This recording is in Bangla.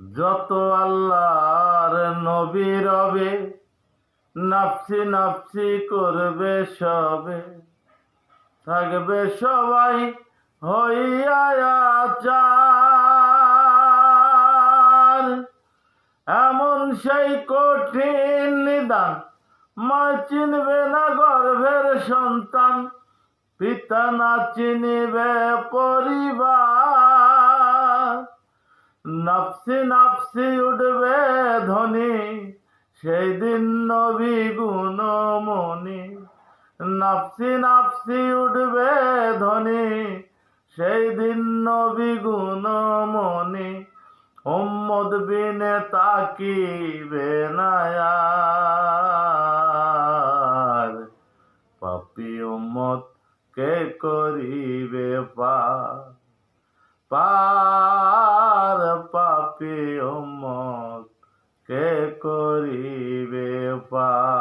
যত আল্লাহর নবী রবে, নাফসি নাফসি করবে সবে, থাকবে সবাই হইয়া আচার। এমন সেই কঠিন নিদান, মা চিনবে না গর্ভের সন্তান, পিতা না চিনিবে পরিবার। নাফসি নাফসি উঠবে ধ্বনি, সেই দিন নবী গুণমণি। নাফসি নাফসি উঠবে ধ্বনি, সেই দিন নবী গুণমণি। উম্মত বিনে তাকিবে না আর, পাপী উম্মত কে করিবে পার। পার পাপী উম্মত কে করিবে পার।